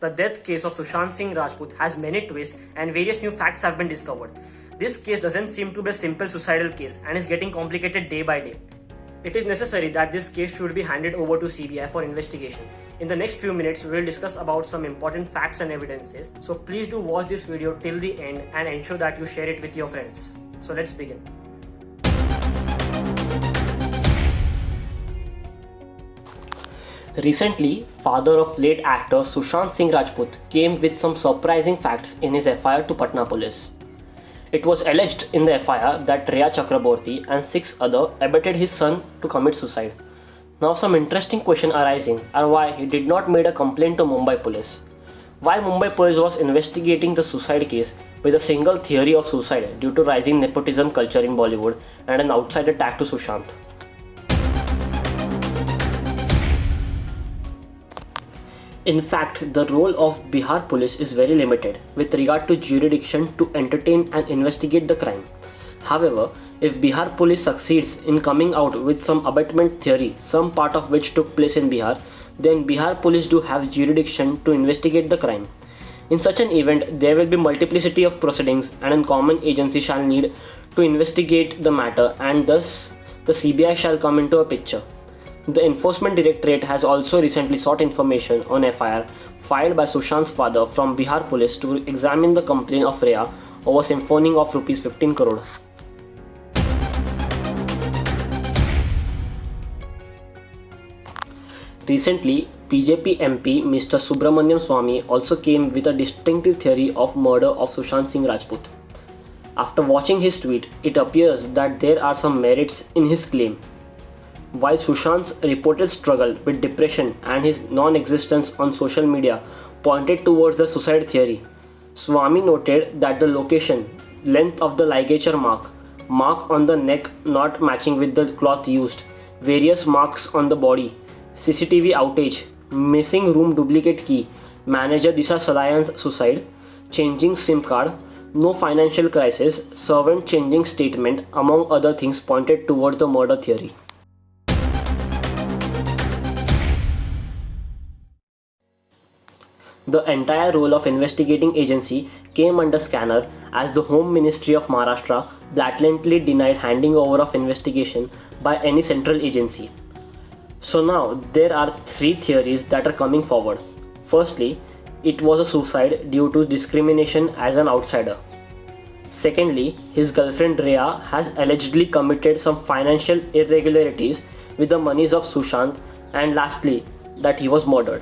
The death case of Sushant Singh Rajput has many twists and various new facts have been discovered. This case doesn't seem to be a simple suicidal case and is getting complicated day by day. It is necessary that this case should be handed over to CBI for investigation. In the next few minutes, we will discuss about some important facts and evidences. So please do watch this video till the end and ensure that you share it with your friends. So let's begin. Recently, father of late actor Sushant Singh Rajput came with some surprising facts in his FIR to Patna police. It was alleged in the FIR that Rhea Chakraborty and 6 others abetted his son to commit suicide. Now some interesting questions arising are why he did not make a complaint to Mumbai police. Why Mumbai police was investigating the suicide case with a single theory of suicide due to rising nepotism culture in Bollywood and an outsider tag to Sushant. In fact, the role of Bihar police is very limited with regard to jurisdiction to entertain and investigate the crime. However, if Bihar police succeeds in coming out with some abetment theory, some part of which took place in Bihar, then Bihar police do have jurisdiction to investigate the crime. In such an event, there will be multiplicity of proceedings and a common agency shall need to investigate the matter and thus the CBI shall come into a picture. The Enforcement Directorate has also recently sought information on FIR filed by Sushant's father from Bihar police to examine the complaint of Rhea over siphoning of Rs 15 crore. Recently, BJP MP Mr. Subramanian Swamy also came with a distinctive theory of murder of Sushant Singh Rajput. After watching his tweet, it appears that there are some merits in his claim. While Sushant's reported struggle with depression and his non-existence on social media pointed towards the suicide theory, Swamy noted that the location, length of the ligature mark on the neck not matching with the cloth used, various marks on the body, CCTV outage, missing room duplicate key, manager Disha Salayan's suicide, changing SIM card, no financial crisis, servant changing statement, among other things pointed towards the murder theory. The entire role of investigating agency came under scanner as the Home Ministry of Maharashtra blatantly denied handing over of investigation by any central agency. So now there are 3 theories that are coming forward. Firstly, it was a suicide due to discrimination as an outsider. Secondly, his girlfriend Rhea has allegedly committed some financial irregularities with the monies of Sushant, and lastly, that he was murdered.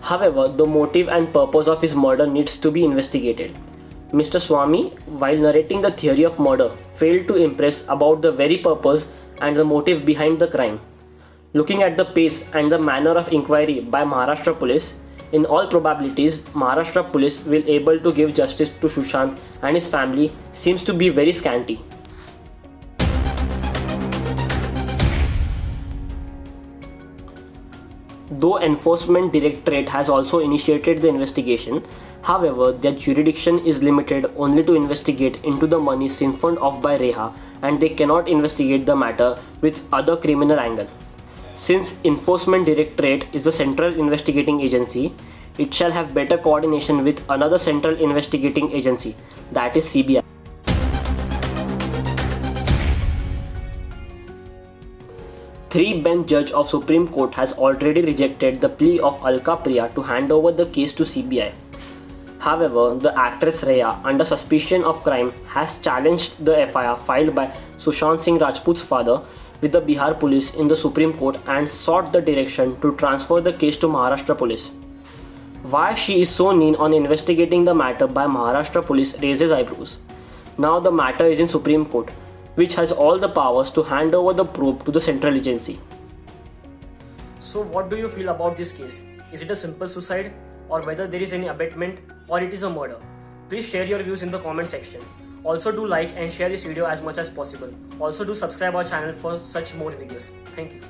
However, the motive and purpose of his murder needs to be investigated. Mr. Swamy, while narrating the theory of murder, failed to impress about the very purpose and the motive behind the crime. Looking at the pace and the manner of inquiry by Maharashtra police, in all probabilities, Maharashtra police will able to give justice to Sushant and his family seems to be very scanty. Though Enforcement Directorate has also initiated the investigation, however, their jurisdiction is limited only to investigate into the money siphoned off by Rhea and they cannot investigate the matter with other criminal angle. Since Enforcement Directorate is the central investigating agency, it shall have better coordination with another central investigating agency, that is CBI. Three-bench judge of Supreme Court has already rejected the plea of Alka Priya to hand over the case to CBI. However, the actress Rhea, under suspicion of crime, has challenged the FIR filed by Sushant Singh Rajput's father with the Bihar police in the Supreme Court and sought the direction to transfer the case to Maharashtra police. Why she is so keen on investigating the matter by Maharashtra police raises eyebrows. Now the matter is in Supreme Court, which has all the powers to hand over the probe to the central agency. So what do you feel about this case? Is it a simple suicide or whether there is any abetment or it is a murder? Please share your views in the comment section. Also do like and share this video as much as possible. Also do subscribe our channel for such more videos. Thank you.